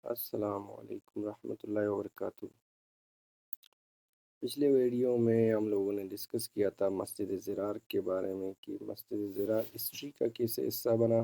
السلام علیکم ورحمۃ اللہ وبرکاتہ۔ پچھلے ویڈیو میں ہم لوگوں نے ڈسکس کیا تھا مسجد زرار کے بارے میں کہ مسجد زرار ہسٹری کا کیسے حصہ بنا،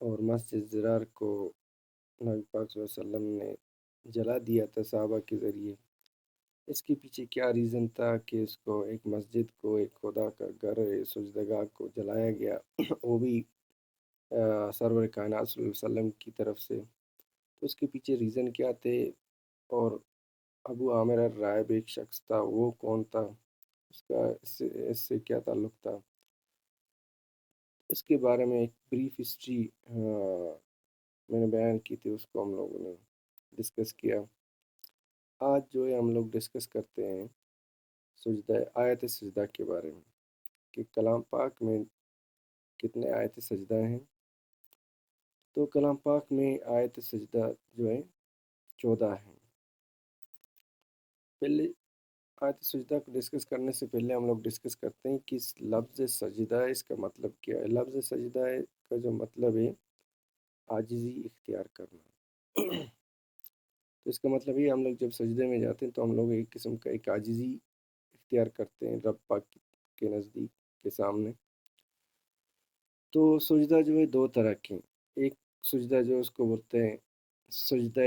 اور مسجد زرار کو نبی پاک صلی اللہ علیہ وسلم نے جلا دیا تھا صحابہ کے ذریعے۔ اس کے پیچھے کیا ریزن تھا کہ اس کو ایک مسجد کو، ایک خدا کا گھر سجدگاہ کو جلایا گیا، وہ بھی سرور کائنات صلی اللہ علیہ وسلم کی طرف سے۔ تو اس کے پیچھے ریزن کیا تھے، اور ابو عامر الرائب ایک شخص تھا، وہ کون تھا، اس کا اس سے کیا تعلق تھا، اس کے بارے میں ایک بریف ہسٹری میں نے بیان کی تھی، اس کو ہم لوگوں نے ڈسکس کیا۔ آج جو ہے ہم لوگ ڈسکس کرتے ہیں سجدہ آیت سجدہ کے بارے میں، کہ کلام پاک میں کتنے آیت سجدہ ہیں۔ تو کلام پاک میں آیت سجدہ جو ہے 14 ہیں۔ پہلے آیت سجدہ کو ڈسکس کرنے سے پہلے ہم لوگ ڈسکس کرتے ہیں کہ اس لفظ سجدہ ہے، اس کا مطلب کیا ہے۔ لفظ سجدہ ہے کا جو مطلب ہے عاجزی اختیار کرنا۔ تو اس کا مطلب یہ، ہم لوگ جب سجدے میں جاتے ہیں تو ہم لوگ ایک قسم کا ایک عاجزی اختیار کرتے ہیں رب پاک کے نزدیک کے سامنے۔ تو سجدہ جو ہے دو طرح کے ہیں۔ ایک سجدہ جو اس کو بولتے ہیں سجدہ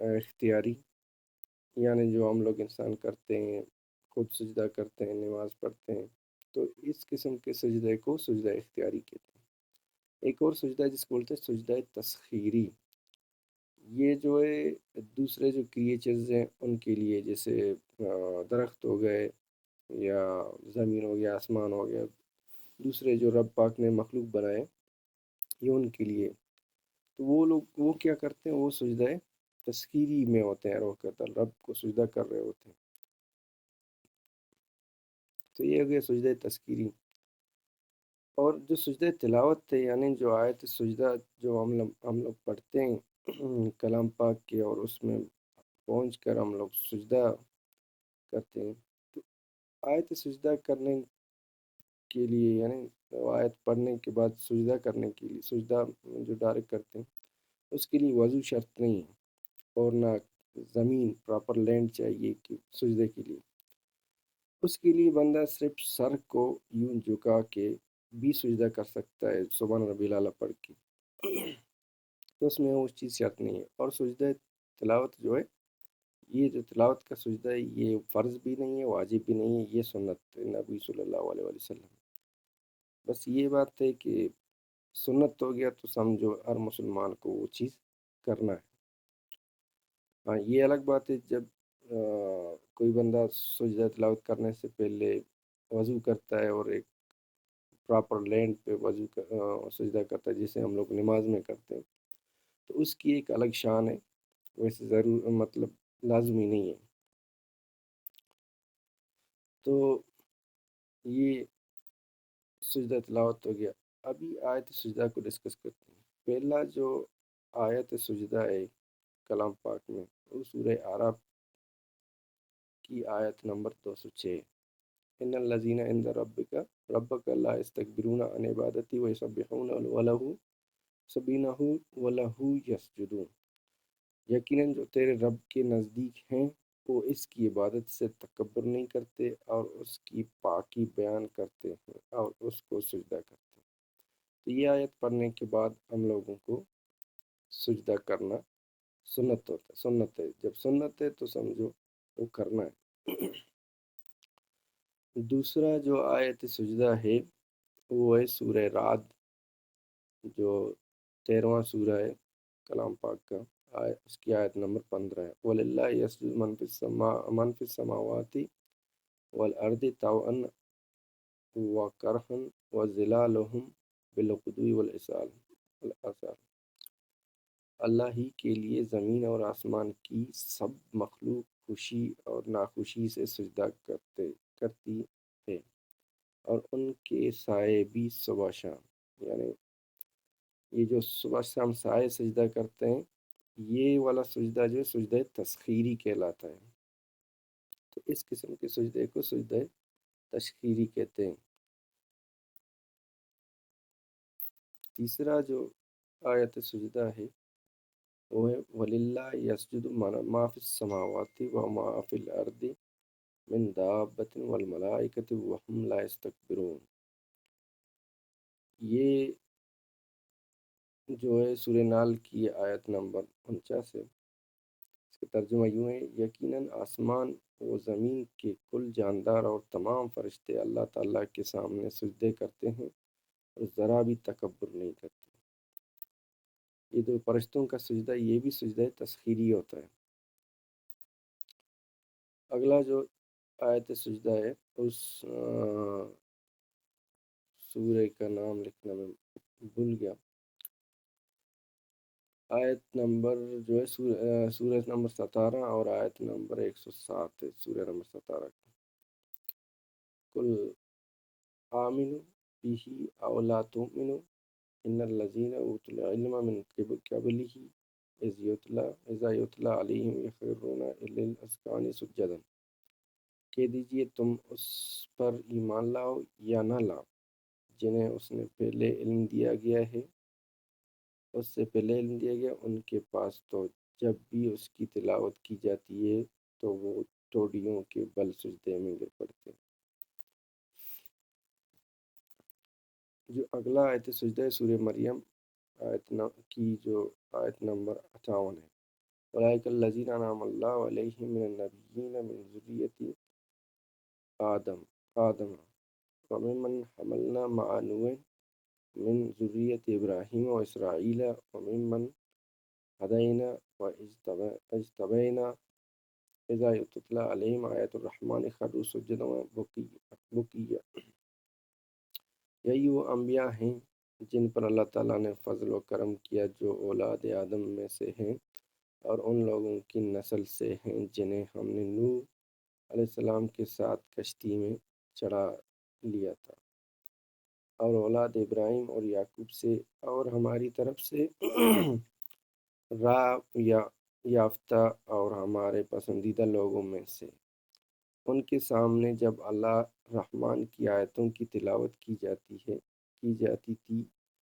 اختیاری، یعنی جو ہم لوگ انسان کرتے ہیں، خود سجدہ کرتے ہیں، نماز پڑھتے ہیں، تو اس قسم کے سجدے کو سجدہ اختیاری کہتے ہیں۔ ایک اور سجدہ جس کو بولتے ہیں سجدہ تسخیری، یہ جو ہے دوسرے جو کریچرز ہیں ان کے لیے، جیسے درخت ہو گئے، یا زمین ہو گیا، آسمان ہو گیا، دوسرے جو رب پاک نے مخلوق بنائے، یہ ان کے لیے۔ تو وہ لوگ وہ کیا کرتے ہیں، وہ سجدہ تسخیری میں ہوتے ہیں، روکت رب کو سجدہ کر رہے ہوتے ہیں۔ تو یہ ہو گیا سجدہ تذکیری۔ اور جو سجدہ تلاوت ہے، یعنی جو آیت سجدہ جو ہم لوگ پڑھتے ہیں کلام پاک کے، اور اس میں پہنچ کر ہم لوگ سجدہ کرتے ہیں، تو آیت سجدہ کرنے کے لیے، یعنی آیت پڑھنے کے بعد سجدہ کرنے کے لیے، سجدہ جو ڈائریکٹ کرتے ہیں، اس کے لیے وضو شرط نہیں ہے، اور نہ زمین پراپر لینڈ چاہیے کہ سجدے کے لیے۔ اس کے لیے بندہ صرف سر کو یوں جھکا کے بھی سجدہ کر سکتا ہے، سبحان ربی الاعلیٰ پڑھ کے۔ تو اس میں وہ چیز شرط نہیں ہے۔ اور سجدہ تلاوت جو ہے، یہ جو تلاوت کا سجدہ ہے، یہ فرض بھی نہیں ہے، واجب بھی نہیں ہے، یہ سنت ہے نبی صلی اللہ علیہ وسلم۔ بس یہ بات ہے کہ سنت ہو گیا تو سمجھو ہر مسلمان کو وہ چیز کرنا ہے۔ ہاں، یہ الگ بات ہے جب کوئی بندہ سجدہ تلاوت کرنے سے پہلے وضو کرتا ہے، اور ایک پراپر لینڈ پہ سجدہ کرتا ہے، جسے ہم لوگ نماز میں کرتے ہیں، تو اس کی ایک الگ شان ہے، ویسے ضرور مطلب لازمی نہیں ہے۔ تو یہ سجدہ تلاوت ہو گیا۔ ابھی آیت سجدہ کو ڈسکس کرتے ہیں۔ پہلا جو آیت سجدہ ہے کلام پاک میں، وہ سورہ اعراف کی آیت نمبر 206، ان الذین عند ربک لا یستکبرون عن عبادتی ویسبحونہ ولہ یسجدون۔ یقیناً جو تیرے رب کے نزدیک ہیں، وہ اس کی عبادت سے تکبر نہیں کرتے، اور اس کی پاکی بیان کرتے ہیں، اور اس کو سجدہ کرتے ہیں۔ تو یہ آیت پڑھنے کے بعد ہم لوگوں کو سجدہ کرنا سنت ہے۔ جب سنت ہے تو سمجھو وہ کرنا ہے۔ دوسرا جو آیت سجدہ ہے، وہ ہے سورہ رعد، جو 13واں سورہ ہے کلام پاک کا، اس کی آیت نمبر 15 ہے۔ وَلِلَّهِ يَسْجُدُ مَن فِي السَّمَاوَاتِ وَالْأَرْضِ طَوْعًا وَكَرْهًا وَظِلَالُهُم بِالْغُدُوِّ وَالْآصَالِ۔ اللہ ہی کے لیے زمین اور آسمان کی سب مخلوق خوشی اور ناخوشی سے سجدہ کرتی ہے، اور ان کے سائے بھی صبح شام، یعنی یہ جو صبح شام سائے سجدہ کرتے ہیں، یہ والا سجدہ جو ہے سجدہ تسخیری کہلاتا ہے۔ تو اس قسم کے سجدے کو سجدہ تسخیری کہتے ہیں۔ تیسرا جو آیت سجدہ ہے، وہ ہے وَلِلَّهِ يَسْجُدُ مَا فِي السَّمَاوَاتِ وَمَا فِي الْأَرْضِ مِن دَابَّةٍ وَالْمَلَائِكَةُ وَهُمْ لَا يَسْتَكْبِرُونَ۔ یہ جو ہے سورہ نال کی آیت نمبر 49 ہے۔ اس کا ترجمہ یوں ہے، یقیناً آسمان و زمین کے کل جاندار اور تمام فرشتے اللہ تعالیٰ کے سامنے سجدے کرتے ہیں اور ذرا بھی تکبر نہیں کرتے۔ یہ تو فرشتوں کا سجدہ، یہ بھی سجدہ تسخیری ہوتا ہے۔ اگلا جو آیت سجدہ ہے اس سورہ کا نام لکھنا میں بھول گیا۔ آیت نمبر جو ہے سورہ نمبر 17 اور آیت نمبر 107 ہے سورہ نمبر 17 کی۔ کل آمنوا به او لا تؤمنوا ان الذين اوتوا العلم من قبله اذا يتلى عليهم يخرون للاذقان سجدا۔ کہہ دیجئے تم اس پر ایمان لاؤ یا نہ لاؤ جنہیں اس نے پہلے علم دیا گیا ہے، اس سے پہلے علم دیا گیا ان کے پاس، تو جب بھی اس کی تلاوت کی جاتی ہے تو وہ ٹوڑیوں کے بل سجدے میں گر پڑتے ہیں۔ جو اگلا آیت سجدہ ہے سورہ مریم کی جو آیت نمبر 58 ہے، اولئک الذین انعم اللہ علیہم من النبیین من ذریۃ آدم وممن حملنا مع نوح من ذریۃ ابراہیم و اسرائیل وممن ہدینا واجتبینا اذا یتلی علیہم آیات الرحمن خروا سجدا وبکیا۔ یہی وہ انبیاء ہیں جن پر اللہ تعالیٰ نے فضل و کرم کیا، جو اولاد آدم میں سے ہیں اور ان لوگوں کی نسل سے ہیں جنہیں ہم نے نوح علیہ السلام کے ساتھ کشتی میں چڑھا لیا تھا، اور اولاد ابراہیم اور یعقوب سے، اور ہماری طرف سے راہ یافتہ اور ہمارے پسندیدہ لوگوں میں سے۔ ان کے سامنے جب اللہ رحمان کی آیتوں کی تلاوت کی جاتی تھی،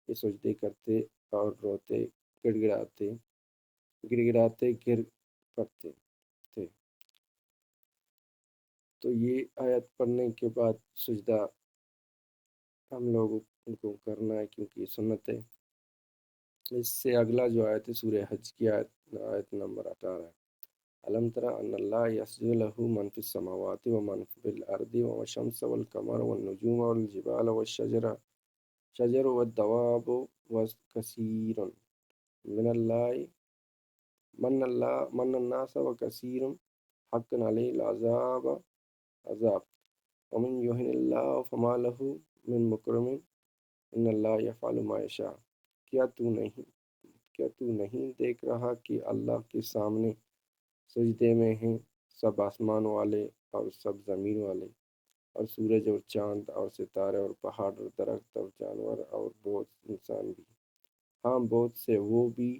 یہ سجدے کرتے اور روتے گڑگڑاتے گر پڑتے تھے۔ تو یہ آیت پڑھنے کے بعد سجدہ ہم لوگوں کو کرنا ہے کیونکہ یہ سنت ہے۔ اس سے اگلا جو آیت ہے سورہ حج کی آیت نمبر 18 ہے، الم تر ان اللہ یسجد لہ من فی السماوات ومن فی الارض والشمس والقمر والنجوم والجبال والشجر والدواب وکثیر من الناس وکثیر حقا علیہ العذاب ومن یہن اللہ فما لہ من مکرم ان اللہ یفعل ما یشاء۔ کیا تو نہیں دیکھ رہا کہ اللہ کے سامنے سجدے میں ہیں سب آسمان والے اور سب زمین والے، اور سورج اور چاند اور ستارے اور پہاڑ اور درخت اور جانور اور بہت انسان بھی، ہاں بہت سے وہ بھی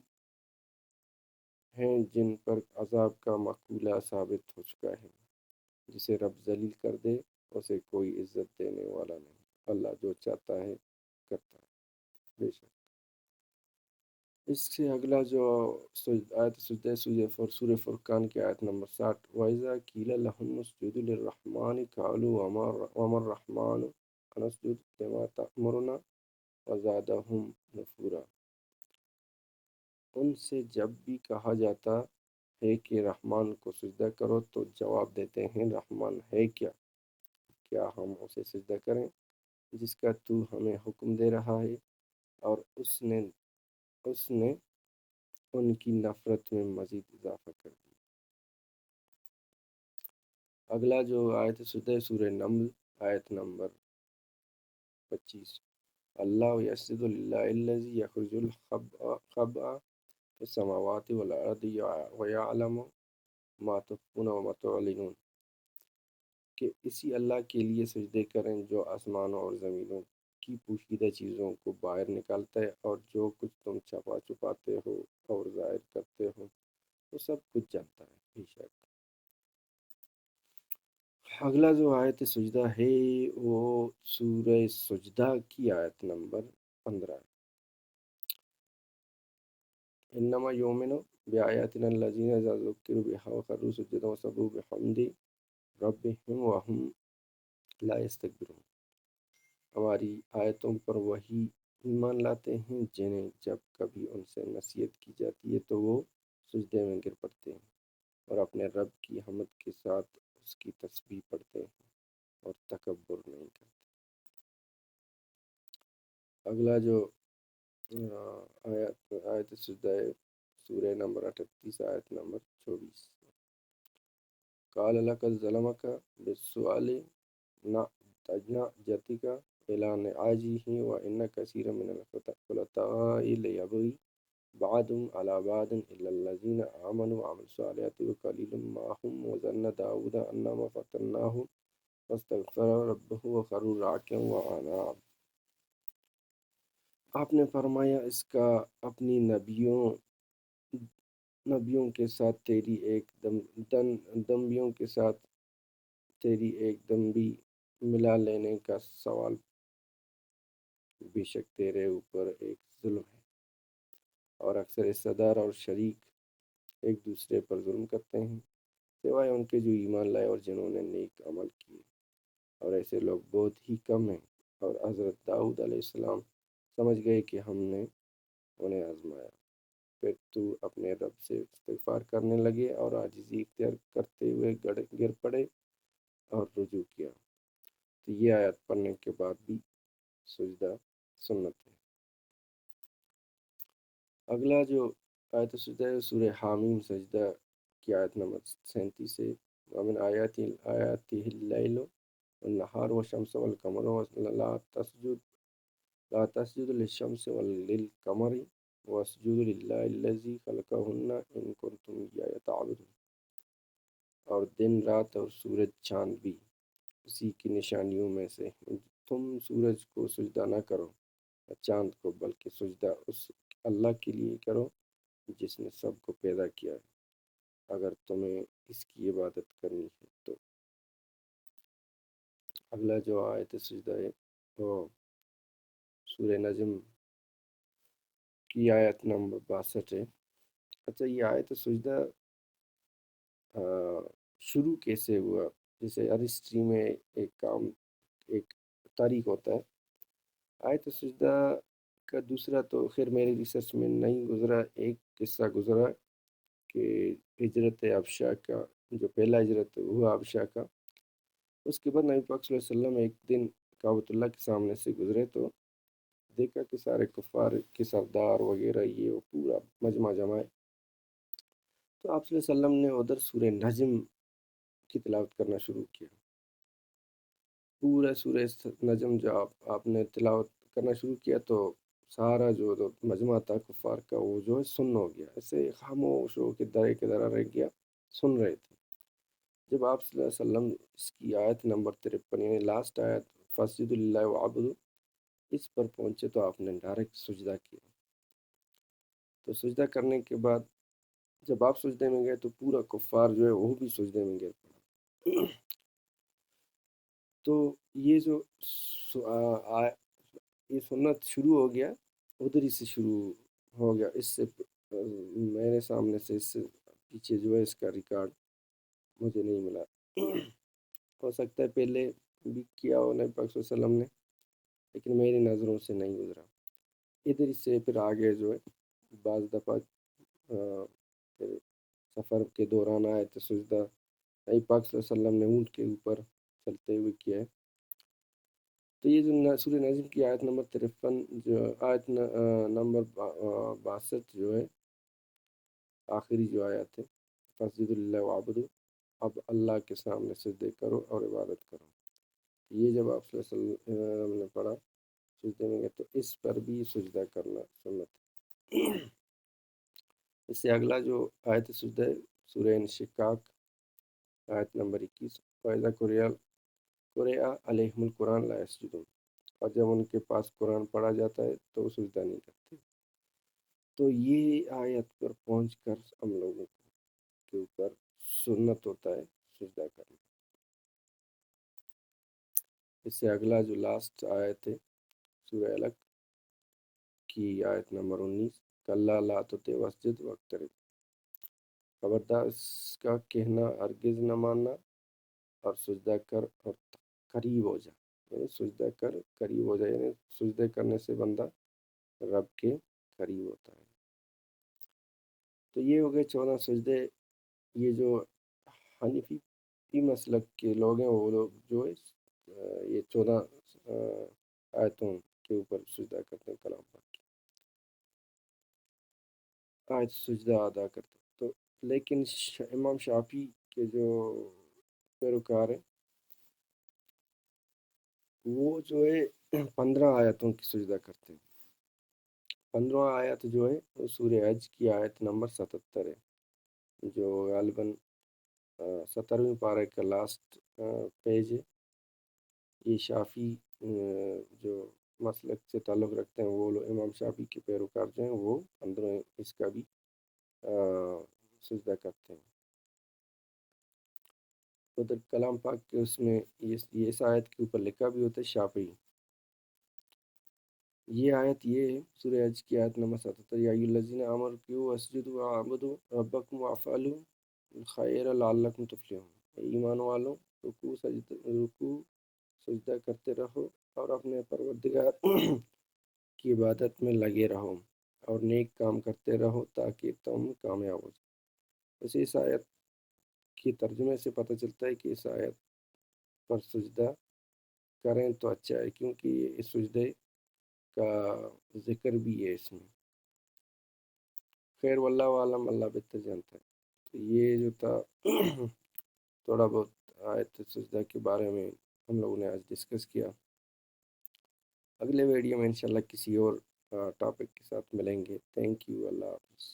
ہیں جن پر عذاب کا مقولہ ثابت ہو چکا ہے۔ جسے رب ذلیل کر دے اسے کوئی عزت دینے والا نہیں، اللہ جو چاہتا ہے کرتا ہے بے شک۔ اس سے اگلا جو آیت سجدہ سورہ فرقان کی آیت نمبر 60، وَإِذَا قِيلَ لَهُمُ اسْجُدُوا لِلرَّحْمَنِ قَالُوا وَمَا الرَّحْمَنُ أَنَسْجُدُ لِمَا تَأْمُرُنَا وَزَادَهُمْ نُفُورًا۔ ان سے جب بھی کہا جاتا ہے کہ رحمان کو سجدہ کرو تو جواب دیتے ہیں، رحمان ہے کیا ہم اسے سجدہ کریں جس کا تو ہمیں حکم دے رہا ہے؟ اور اس نے ان کی نفرت میں مزید اضافہ کر دیا۔ اگلا جو آیت سجدہ سورہ نمل آیت نمبر 25، اللہ یسجد للہ الذی یخرج الخبء فی السماوات والارض ویعلم ما تخفون وما تعلنون، کہ اسی اللہ کے لیے سجدے کریں جو آسمانوں اور زمینوں کی پوشیدہ چیزوں کو باہر نکالتا ہے، اور جو کچھ تم چھپاتے ہو اور ظاہر کرتے ہو وہ سب کچھ جانتا ہے بے شک۔ اگلا جو آیت سجدہ ہے وہ سورہ سجدہ کی آیت نمبر 15 ہے، انما یؤمنو بآیاتنا الذین اذا ذکروا بها وخروا سجدا وسبحوا بحمد ربهم وهم لا یستکبرون، ہماری آیتوں پر وہی ایمان لاتے ہیں جنہیں جب کبھی ان سے نصیحت کی جاتی ہے تو وہ سجدے میں گر پڑتے ہیں اور اپنے رب کی حمد کے ساتھ اس کی تسبیح پڑھتے ہیں اور تکبر نہیں کرتے۔ اگلا جو آیت سجدہ ہے، سورہ نمبر 38 آیت نمبر 24۔ قال لقد ظلمك بالسؤال نعجتك إلى نعاجه وإن كثيرا من الخلطاء ليبغي بعضهم على بعض إلا الذين آمنوا وعملوا الصالحات وقليل ما هم وظن داود أنما فتناه فاستغفر ربه وخر راكعا وأناب۔ آپ نے فرمایا اس کا اپنی نبیوں کے ساتھ تیری ایک دمبیوں کے ساتھ تیری ایک دم بھی ملا لینے کا سوال بے شک تیرے اوپر ایک ظلم ہے، اور اکثر رشتہ دار اور شریک ایک دوسرے پر ظلم کرتے ہیں سوائے ان کے جو ایمان لائے اور جنہوں نے نیک عمل کیے، اور ایسے لوگ بہت ہی کم ہیں۔ اور حضرت داؤد علیہ السلام سمجھ گئے کہ ہم نے انہیں آزمایا، پھر تو اپنے رب سے استغفار کرنے لگے اور عاجزی اختیار کرتے ہوئے گر پڑے اور رجوع کیا۔ تو یہ آیت پڑھنے کے بعد بھی سجدہ سنت ہے۔ اگلا جو آیت سجدہ ہے سورہ حامیم سجدہ کی آیت نمبر 37 ہے۔ وَمِنْ آیَاتِهِ اللَّيْلُ وَالنَّهَارُ وَالشَّمْسُ وَالْقَمَرُ لَا تَسْجُدُوا لِلشَّمْسِ وَلِلْقَمَرِ وَاسْجُدُوا لِلَّهِ الَّذِي خَلَقَهُنَّ إِن كُنتُمْ إِيَّاهُ تَعْبُدُونَ۔ اور دن رات اور سورج چاند بھی اسی کی نشانیوں میں سے ہیں۔ تم سورج کو سجدہ نہ کرو اور چاند کو، بلکہ سجدہ اس اللہ کے لیے کرو جس نے سب کو پیدا کیا ہے، اگر تمہیں اس کی عبادت کرنی ہے تو۔ اگلا جو آیت سجدہ ہے وہ سورہ نجم کی آیت نمبر 62 ہے۔ اچھا، یہ آیت سجدہ شروع کیسے ہوا؟ جیسے ہر ہسٹری میں ایک تاریخ ہوتا ہے۔ آیت سجدہ کا دوسرا تو خیر میری ریسرچ میں نہیں گزرا، ایک قصہ گزرا کہ ہجرت حبشہ کا، جو پہلا ہجرت ہوا حبشہ کا، اس کے بعد نبی پاک صلی اللہ علیہ وسلم ایک دن کعبۃ اللہ کے سامنے سے گزرے تو دیکھا کہ سارے کفار کے سردار وغیرہ یہ وہ پورا مجمع جمع ہے۔ تو آپ صلی اللہ علیہ وسلم نے ادھر سورہ نجم کی تلاوت کرنا شروع کیا۔ پورا سورہ نجم جو آپ نے تلاوت کرنا شروع کیا تو سارا جو مجمع تھا کفار کا وہ جو ہے سن ہو گیا، ایسے خاموش ہو کے درے کے درا رہ گیا، سن رہے تھے۔ جب آپ صلی اللہ علیہ وسلم اس کی آیت نمبر 53 یعنی لاسٹ آیت فَاسْجُدُوا لِلَّهِ وَاعْبُدُوا اس پر پہنچے تو آپ نے ڈائریکٹ سجدہ کیا۔ تو سجدہ کرنے کے بعد جب آپ سجدے میں گئے تو پورا کفار جو ہے وہ بھی سجدے میں گر پڑا۔ تو یہ جو یہ سنت شروع ہو گیا ادھر ہی سے شروع ہو گیا، اس سے میرے سامنے سے اس سے پیچھے جو ہے اس کا ریکارڈ مجھے نہیں ملا۔ ہو سکتا ہے پہلے بھی کیا ہو نبی پاک صلی اللہ علیہ وسلم نے، لیکن میری نظروں سے نہیں گزرا۔ ادھر سے پھر آگے جو ہے بعض دفعہ پھر سفر کے دوران آئے تو سجدہ نبی پاک صلی اللہ علیہ وسلم نے اونٹ کے اوپر چلتے ہوئے کیا ہے۔ تو یہ جو سورہ نجم کی آیت نمبر 53 جو آیت نمبر 62 جو ہے آخری جو آیت ہے فَاسْجُدُوا لِلَّهِ وَاعْبُدُوا، اب اللہ کے سامنے سجدے کرو اور عبادت کرو، یہ جب آپ صلی اللہ علیہ وسلم نے پڑھا سجدے میں گئے تو اس پر بھی سجدہ کرنا سنت ہے۔ اس سے اگلا جو آیت سجدہ ہے سورہ انشقاق آیت نمبر 21 وَإِذَا قُرِئَ عَلَيْهِمُ الْقُرْآنُ لَا يَسْجُدُونَ، اور جب ان کے پاس قرآن پڑھا جاتا ہے تو وہ سجدہ نہیں کرتے۔ تو یہ آیت پر پہنچ کر ہم لوگوں کے اوپر سنت ہوتا ہے سجدہ کرنا۔ اس سے اگلا جو لاسٹ آیت ہے سورہ علق کی آیت نمبر 19 کلا لا تطع واسجد واقترب، خبردار اس کا کہنا ہرگز نہ ماننا، اور سجدہ کر اور قریب ہو جا، یعنی سجدہ کر قریب ہو جا، یعنی سجدے کرنے سے بندہ رب کے قریب ہوتا ہے۔ تو یہ ہو گئے 14 سجدے۔ یہ جو حنیفی مسلک کے لوگ ہیں وہ لوگ جو ہے یہ 14 آیتوں کے اوپر سجدہ کرتے ہیں، کلام پاک کی آیت سجدہ ادا کرتے ہیں۔ تو لیکن امام شافعی کے جو پیروکار ہیں وہ جو ہے 15 آیتوں کی سجدہ کرتے ہیں۔ 15 آیت جو ہے وہ سورہ حج کی آیت نمبر 77 ہے، جو غالباً 17ویں پارے کا لاسٹ پیج ہے۔ یہ شافی جو مسلک سے تعلق رکھتے ہیں وہ لوگ، امام شافی کے پیروکار جو ہیں وہ 15 اس کا بھی سجدہ کرتے ہیں۔ ادھر کلام پاک کے اس میں یہ اس آیت کے اوپر لکھا بھی ہوتا ہے شافعی۔ یہ آیت یہ ہے سورہ حج کی آیت نمبر 77، یا ایھا الذین آمنوا ارکعوا واسجدوا واعبدوا ربکم وافعلوا الخیر لعلکم تفلحون، اے ایمان والو رکوع سجدہ کرتے رہو اور اپنے پروردگار کی عبادت میں لگے رہو اور نیک کام کرتے رہو تاکہ تم کامیاب ہو جاؤ۔ ویسے اس آیت کی ترجمے سے پتہ چلتا ہے کہ اس آیت پر سجدہ کریں تو اچھا ہے، کیونکہ اس سجدے کا ذکر بھی ہے اس میں۔ خیر واللہ عالم، اللہ بہتر جانتا ہے۔ تو یہ جو تھا تھوڑا بہت آیت سجدہ کے بارے میں ہم لوگوں نے آج ڈسکس کیا۔ اگلے ویڈیو میں انشاءاللہ کسی اور ٹاپک کے ساتھ ملیں گے۔ تھینک یو، اللہ حافظ۔